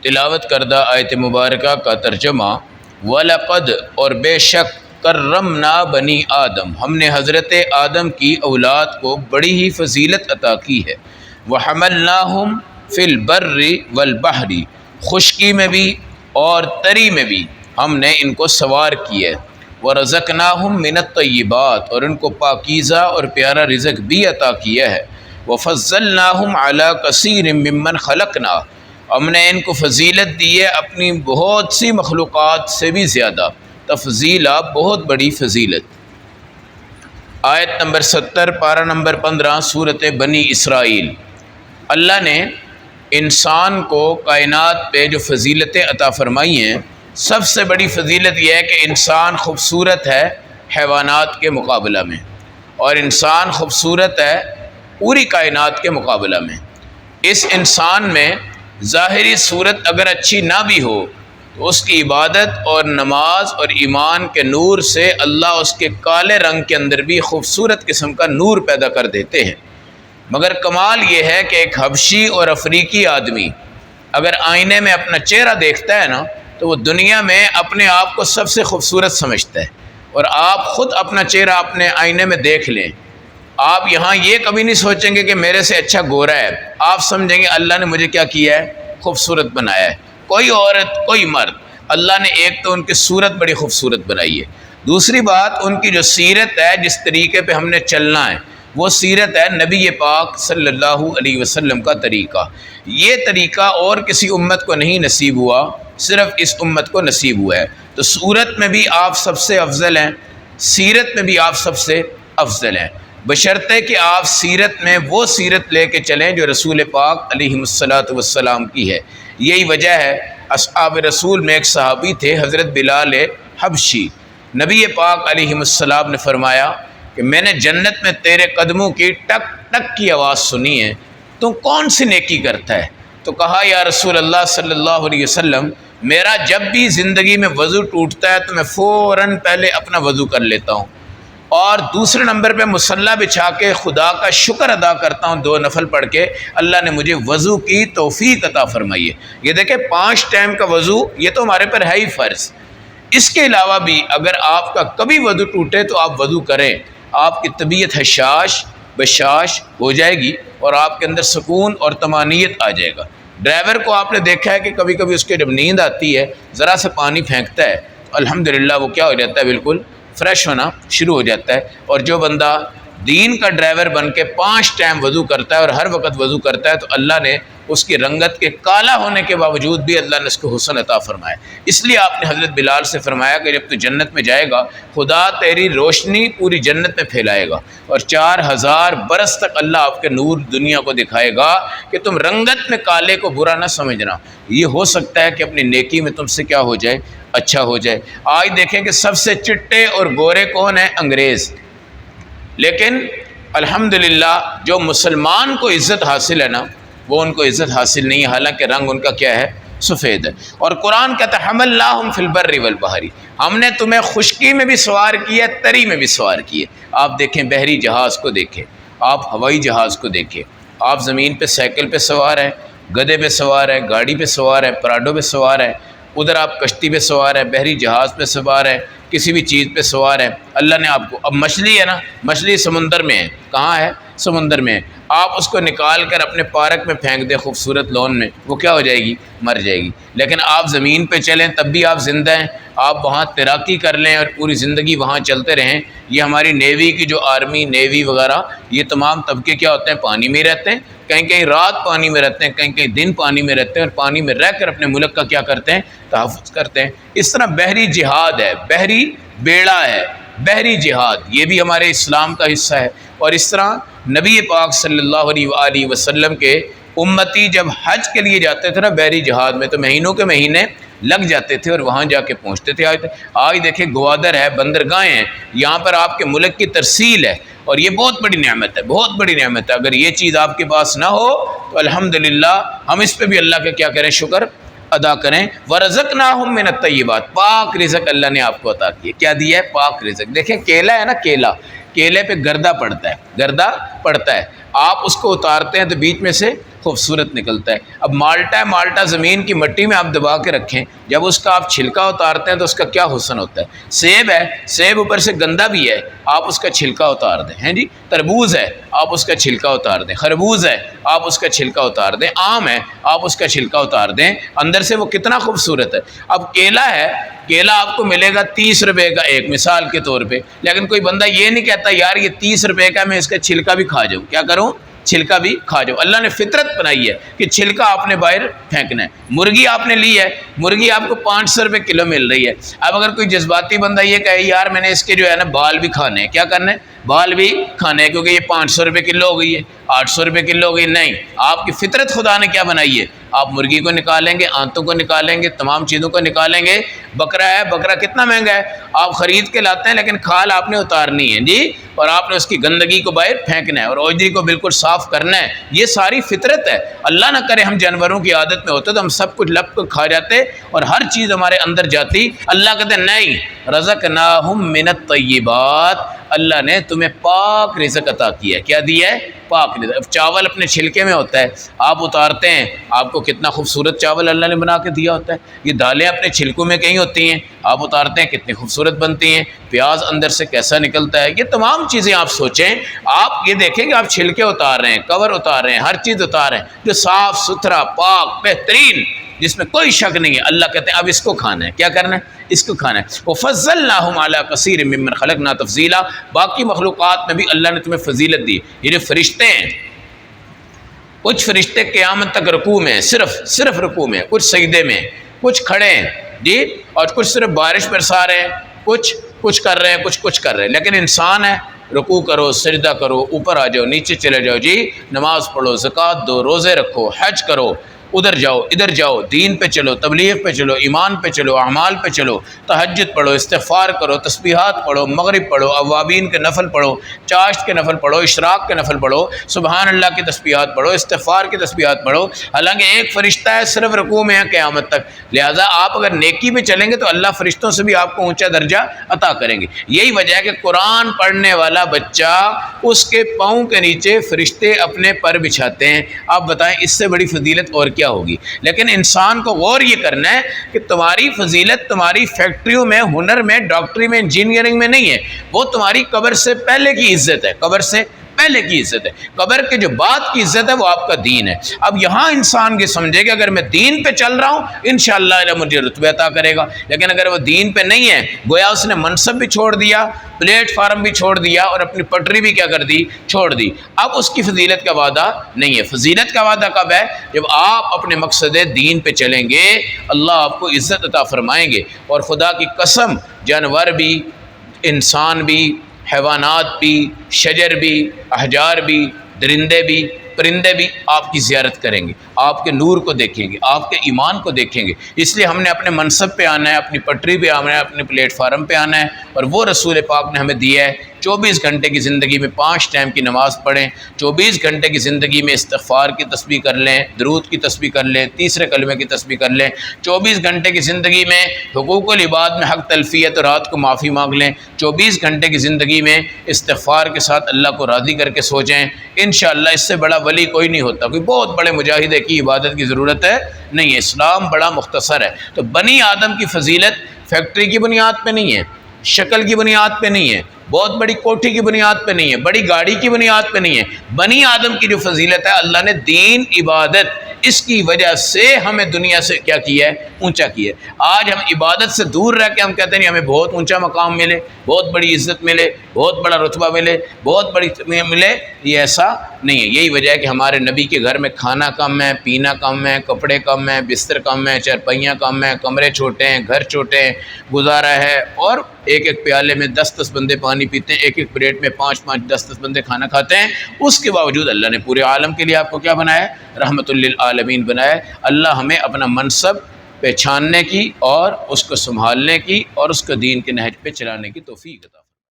تلاوت کردہ آیت مبارکہ کا ترجمہ وَلَقَدْ اور بے شک کرمنا بنی آدم ہم نے حضرت آدم کی اولاد کو بڑی ہی فضیلت عطا کی ہے۔ وَحَمَلْنَاهُمْ فِي الْبَرِّ وَالْبَحْرِ خشکی میں بھی اور تری میں بھی ہم نے ان کو سوار کیا ہے۔ وَرَزَقْنَاهُمْ مِنَ الطَّيِّبَاتِ اور ان کو پاکیزہ اور پیارا رزق بھی عطا کیا ہے۔ وَفَضَّلْنَاهُمْ عَلَىٰ كَثِيرٍ مِّمَّنْ خَلَقْنَا ہم نے ان کو فضیلت دی ہے اپنی بہت سی مخلوقات سے بھی زیادہ، تفضیلہ بہت بڑی فضیلت۔ آیت نمبر 70 پارہ نمبر 15 سورۃ بنی اسرائیل۔ اللہ نے انسان کو کائنات پہ جو فضیلتیں عطا فرمائی ہیں، سب سے بڑی فضیلت یہ ہے کہ انسان خوبصورت ہے حیوانات کے مقابلہ میں، اور انسان خوبصورت ہے پوری کائنات کے مقابلہ میں۔ اس انسان میں ظاہری صورت اگر اچھی نہ بھی ہو تو اس کی عبادت اور نماز اور ایمان کے نور سے اللہ اس کے کالے رنگ کے اندر بھی خوبصورت قسم کا نور پیدا کر دیتے ہیں۔ مگر کمال یہ ہے کہ ایک حبشی اور افریقی آدمی اگر آئینے میں اپنا چہرہ دیکھتا ہے نا تو وہ دنیا میں اپنے آپ کو سب سے خوبصورت سمجھتا ہے، اور آپ خود اپنا چہرہ اپنے آئینے میں دیکھ لیں، آپ یہاں یہ کبھی نہیں سوچیں گے کہ میرے سے اچھا گورا ہے، آپ سمجھیں گے اللہ نے مجھے کیا کیا ہے، خوبصورت بنایا ہے۔ کوئی عورت کوئی مرد، اللہ نے ایک تو ان کی صورت بڑی خوبصورت بنائی ہے، دوسری بات ان کی جو سیرت ہے، جس طریقے پہ ہم نے چلنا ہے، وہ سیرت ہے نبی پاک صلی اللہ علیہ وسلم کا طریقہ۔ یہ طریقہ اور کسی امت کو نہیں نصیب ہوا، صرف اس امت کو نصیب ہوا ہے۔ تو صورت میں بھی آپ سب سے افضل ہیں، سیرت میں بھی آپ سب سے افضل ہیں، بشرطے کہ آپ سیرت میں وہ سیرت لے کے چلیں جو رسول پاک علیہ الصلاۃ والسلام کی ہے۔ یہی وجہ ہے اصحاب رسول میں ایک صحابی تھے حضرت بلال حبشی، نبی پاک علیہ السلام نے فرمایا کہ میں نے جنت میں تیرے قدموں کی ٹک ٹک کی آواز سنی ہے، تو کون سی نیکی کرتا ہے؟ تو کہا یا رسول اللہ صلی اللہ علیہ وسلم، میرا جب بھی زندگی میں وضو ٹوٹتا ہے تو میں فوراً پہلے اپنا وضو کر لیتا ہوں، اور دوسرے نمبر پہ مصلی بچھا کے خدا کا شکر ادا کرتا ہوں 2 نفل پڑھ کے، اللہ نے مجھے وضو کی توفیق عطا فرمائی ہے۔ یہ دیکھیں 5 ٹائم کا وضو یہ تو ہمارے پر ہے ہی فرض، اس کے علاوہ بھی اگر آپ کا کبھی وضو ٹوٹے تو آپ وضو کریں، آپ کی طبیعت حشاش بشاش ہو جائے گی اور آپ کے اندر سکون اور طمانینت آ جائے گا۔ ڈرائیور کو آپ نے دیکھا ہے کہ کبھی کبھی اس کے جب نیند آتی ہے ذرا سا پانی پھینکتا ہے تو الحمدللہ وہ کیا ہو جاتا ہے، بالکل فریش ہونا شروع ہو جاتا ہے۔ اور جو بندہ دین کا ڈرائیور بن کے 5 ٹائم وضو کرتا ہے اور ہر وقت وضو کرتا ہے تو اللہ نے اس کی رنگت کے کالا ہونے کے باوجود بھی اللہ نے اس کو حسن عطا فرمایا۔ اس لیے آپ نے حضرت بلال سے فرمایا کہ جب تو جنت میں جائے گا خدا تیری روشنی پوری جنت میں پھیلائے گا، اور 4000 برس تک اللہ آپ کے نور دنیا کو دکھائے گا کہ تم رنگت میں کالے کو برا نہ سمجھنا، یہ ہو سکتا ہے کہ اپنی نیکی میں تم سے کیا ہو جائے، اچھا ہو جائے۔ آج دیکھیں کہ سب سے چٹے اور گورے کون ہیں؟ انگریز۔ لیکن الحمدللہ جو مسلمان کو عزت حاصل ہے نا وہ ان کو عزت حاصل نہیں ہے، حالانکہ رنگ ان کا کیا ہے، سفید ہے۔ اور قرآن کہتا ہے حملناہم فی البر والبحر، ہم نے تمہیں خشکی میں بھی سوار کیا، تری میں بھی سوار کیے۔ آپ دیکھیں بحری جہاز کو دیکھیں، آپ ہوائی جہاز کو دیکھیں، آپ زمین پہ سائیکل پہ سوار ہیں، گدھے پہ سوار ہے، گاڑی پہ سوار ہے، پراڈو پہ سوار ہے، ادھر آپ کشتی پہ سوار ہے، بحری جہاز پہ سوار ہے، کسی بھی چیز پہ سوار ہے۔ اللہ نے آپ کو، اب مچھلی ہے نا، مچھلی سمندر میں ہے، کہاں ہے؟ سمندر میں ہے، آپ اس کو نکال کر اپنے پارک میں پھینک دیں خوبصورت لون میں، وہ کیا ہو جائے گی؟ مر جائے گی۔ لیکن آپ زمین پہ چلیں تب بھی آپ زندہ ہیں، آپ وہاں تیراکی کر لیں اور پوری زندگی وہاں چلتے رہیں۔ یہ ہماری نیوی کی جو آرمی نیوی وغیرہ یہ تمام طبقے کیا ہوتے ہیں؟ پانی میں رہتے ہیں، کہیں کہیں رات پانی میں رہتے ہیں، کہیں کہیں دن پانی میں رہتے ہیں، اور پانی میں رہ کر اپنے ملک کا کیا کرتے ہیں؟ تحفظ کرتے ہیں۔ اس طرح بحری جہاد ہے، بحری بیڑا ہے، بحری جہاد یہ بھی ہمارے اسلام کا حصہ ہے۔ اور اس طرح نبی پاک صلی اللہ علیہ وآلہ وسلم کے امتی جب حج کے لیے جاتے تھے نا بحری جہاد میں، تو مہینوں کے مہینے لگ جاتے تھے اور وہاں جا کے پہنچتے تھے۔ آج دیکھیں گوادر ہے، بندرگاہیں ہیں، یہاں پر آپ کے ملک کی ترسیل ہے، اور یہ بہت بڑی نعمت ہے، بہت بڑی نعمت ہے۔ اگر یہ چیز آپ کے پاس نہ ہو تو الحمدللہ ہم اس پہ بھی اللہ کا کیا کریں؟ شکر ادا کریں۔ وَرَزَقْنَاهُم مِّنَ الطَّيِّبَاتِ پاک رزق اللہ نے آپ کو عطا کیا۔ کیا دیا ہے؟ پاک رزق۔ دیکھیں کیلا ہے نا، کیلا، کیلے پہ گردہ پڑتا ہے، گردہ پڑتا ہے، آپ اس کو اتارتے ہیں تو بیچ میں سے خوبصورت نکلتا ہے۔ اب مالٹا ہے، مالٹا زمین کی مٹی میں آپ دبا کے رکھیں، جب اس کا آپ چھلکا اتارتے ہیں تو اس کا کیا حسن ہوتا ہے۔ سیب ہے، سیب اوپر سے گندا بھی ہے، آپ اس کا چھلکا اتار دیں، ہیں جی۔ تربوز ہے، آپ اس کا چھلکا اتار دیں۔ خربوز ہے، آپ اس کا چھلکا اتار دیں۔ آم ہے، آپ اس کا چھلکا اتار دیں، اندر سے وہ کتنا خوبصورت ہے۔ اب کیلا ہے، کیلا آپ کو ملے گا 30 روپے کا ایک، مثال کے طور پہ، لیکن کوئی بندہ یہ نہیں کہتا یار یہ 30 روپے کا، میں اس کا چھلکا بھی کھا جاؤں، کیا کروں، چھلکا بھی کھا جاؤ۔ اللہ نے فطرت بنائی ہے کہ چھلکا آپ نے باہر پھینکنا ہے۔ مرغی آپ نے لی ہے، مرغی آپ کو 500 روپے کلو مل رہی ہے۔ اب اگر کوئی جذباتی بندہ یہ کہے یار میں نے اس کے جو ہے نا بال بھی کھانے ہیں، کیا کرنا ہے، بال بھی کھانے ہیں، کیونکہ یہ 500 روپے کلو ہو گئی ہے، 800 روپے کلو ہو گئی۔ نہیں، آپ کی فطرت خدا نے کیا بنائی ہے، آپ مرغی کو نکالیں گے، آنتوں کو نکالیں گے، تمام چیزوں کو نکالیں گے۔ بکرا ہے، بکرا کتنا مہنگا ہے، آپ خرید کے لاتے ہیں لیکن کھال آپ نے اتارنی ہے جی، اور آپ نے اس کی گندگی کو باہر پھینکنا ہے اور اوجری کو بالکل صاف کرنا ہے۔ یہ ساری فطرت ہے۔ اللہ نہ کرے ہم جانوروں کی عادت میں ہوتے تو ہم سب کچھ لپ کو کھا جاتے اور ہر چیز ہمارے اندر جاتی۔ اللہ کہتے نہیں، رزقناہم من الطیبات، اللہ نے تمہیں پاک رزق عطا کیا ہے۔ کیا دیا ہے، پاک رزق۔ چاول اپنے چھلکے میں ہوتا ہے، آپ اتارتے ہیں، آپ کو کتنا خوبصورت چاول اللہ نے بنا کے دیا ہوتا ہے۔ یہ دالیں اپنے چھلکوں میں کہیں ہوتی ہیں، آپ اتارتے ہیں کتنی خوبصورت بنتی ہیں۔ پیاز اندر سے کیسا نکلتا ہے، یہ تمام چیزیں آپ سوچیں۔ آپ یہ دیکھیں کہ آپ چھلکے اتار رہے ہیں، کور اتار رہے ہیں، ہر چیز اتار رہے ہیں جو صاف ستھرا پاک بہترین، جس میں کوئی شک نہیں ہے۔ اللہ کہتے ہیں اب اس کو کھانا ہے، کیا کرنا ہے، اس کو کھانا ہے۔ وَفَضَّلْنَاهُمْ عَلَىٰ كَثِيرٍ مِّمَّنْ خَلَقْنَا تَفْضِيلًا، باقی مخلوقات میں بھی اللہ نے تمہیں فضیلت دی۔ یہ جو فرشتے ہیں، کچھ فرشتے قیامت تک رکوع میں، صرف رکوع میں، کچھ سجدے میں، کچھ کھڑے ہیں جی، اور کچھ صرف بارش برسا رہے ہیں، کچھ کر رہے ہیں، کچھ کر رہے ہیں۔ لیکن انسان ہے، رکوع کرو، سجدہ کرو، اوپر آ جاؤ، نیچے چلے جاؤ جی، نماز پڑھو، زکوٰۃ دو، روزے رکھو، حج کرو، ادھر جاؤ ادھر جاؤ، دین پہ چلو، تبلیغ پہ چلو، ایمان پہ چلو، اعمال پہ چلو، تہجد پڑھو، استغفار کرو، تسبیحات پڑھو، مغرب پڑھو، اوابین کے نفل پڑھو، چاشت کے نفل پڑھو، اشراق کے نفل پڑھو، سبحان اللہ کی تسبیحات پڑھو، استغفار کی تسبیحات پڑھو۔ حالانکہ ایک فرشتہ ہے صرف رکوع میں ہے قیامت تک، لہٰذا آپ اگر نیکی پہ چلیں گے تو اللہ فرشتوں سے بھی آپ کو اونچا درجہ عطا کریں گے۔ یہی وجہ ہے کہ قرآن پڑھنے والا بچہ، اس کے پاؤں کے نیچے فرشتے اپنے پر بچھاتے ہیں۔ آپ بتائیں اس سے بڑی فضیلت اور کیا ہوگی؟ لیکن انسان کو غور یہ کرنا ہے کہ تمہاری فضیلت تمہاری فیکٹریوں میں، ہنر میں، ڈاکٹری میں، انجینئرنگ میں نہیں ہے، وہ تمہاری قبر سے پہلے کی عزت ہے، قبر سے پہلے کی عزت ہے۔ قبر کے جو بعد کی عزت ہے وہ آپ کا دین ہے۔ اب یہاں انسان یہ سمجھے کہ اگر میں دین پہ چل رہا ہوں انشاءاللہ اللہ مجھے رتبہ عطا کرے گا، لیکن اگر وہ دین پہ نہیں ہے، گویا اس نے منصب بھی چھوڑ دیا، پلیٹ فارم بھی چھوڑ دیا اور اپنی پٹری بھی کیا کر دی، چھوڑ دی۔ اب اس کی فضیلت کا وعدہ نہیں ہے۔ فضیلت کا وعدہ کب ہے؟ جب آپ اپنے مقصد دین پہ چلیں گے، اللہ آپ کو عزت عطا فرمائیں گے۔ اور خدا کی قسم، جانور بھی، انسان بھی، حیوانات بھی، شجر بھی، احجار بھی، درندے بھی، پرندے بھی آپ کی زیارت کریں گے، آپ کے نور کو دیکھیں گے، آپ کے ایمان کو دیکھیں گے۔ اس لیے ہم نے اپنے منصب پہ آنا ہے، اپنی پٹری پہ آنا ہے، اپنے پلیٹ فارم پہ آنا ہے، اور وہ رسول پاک نے ہمیں دیا ہے 24 گھنٹے کی زندگی میں 5 ٹائم کی نماز پڑھیں، 24 گھنٹے کی زندگی میں استغفار کی تسبیح کر لیں، درود کی تسبیح کر لیں، تیسرے کلمے کی تسبیح کر لیں، 24 گھنٹے کی زندگی میں حقوق العباد میں حق تلفیت اور رات کو معافی مانگ لیں، 24 گھنٹے کی زندگی میں استغفار کے ساتھ اللہ کو راضی کر کے سو جائیں۔ انشاءاللہ اس سے بڑا ولی کوئی نہیں ہوتا، کوئی بہت بڑے مجاہدے کی عبادت کی ضرورت ہے نہیں ہے۔ اسلام بڑا مختصر ہے۔ تو بنی آدم کی فضیلت فیکٹری کی بنیاد پہ نہیں ہے، شکل کی بنیاد پہ نہیں ہے، بہت بڑی کوٹھی کی بنیاد پہ نہیں ہے، بڑی گاڑی کی بنیاد پہ نہیں ہے۔ بنی آدم کی جو فضیلت ہے، اللہ نے دین، عبادت، اس کی وجہ سے ہمیں دنیا سے کیا کیا ہے، اونچا کیا ہے۔ آج ہم عبادت سے دور رہ کے ہم کہتے ہیں ہمیں بہت اونچا مقام ملے، بہت بڑی عزت ملے، بہت بڑا رتبہ ملے، بہت بڑی ملے، یہ ایسا نہیں ہے۔ یہی وجہ ہے کہ ہمارے نبی کے گھر میں کھانا کم ہے، پینا کم ہے، کپڑے کم ہیں، بستر کم ہے، چارپائیاں کم ہیں، کمرے چھوٹے ہیں، گھر چھوٹے ہیں، گزارا ہے، اور ایک ایک پیالے میں 10 بندے پانی پیتے ہیں، ایک ایک پلیٹ میں 5 10 بندے کھانا کھاتے ہیں۔ اس کے باوجود اللہ نے پورے عالم کے لیے آپ کو کیا بنایا ہے، رحمت للعالمین بنایا ہے۔ اللہ ہمیں اپنا منصب پہچاننے کی اور اس کو سنبھالنے کی اور اس کو دین کے نہج پہ چلانے کی توفیق عطا فرمائے۔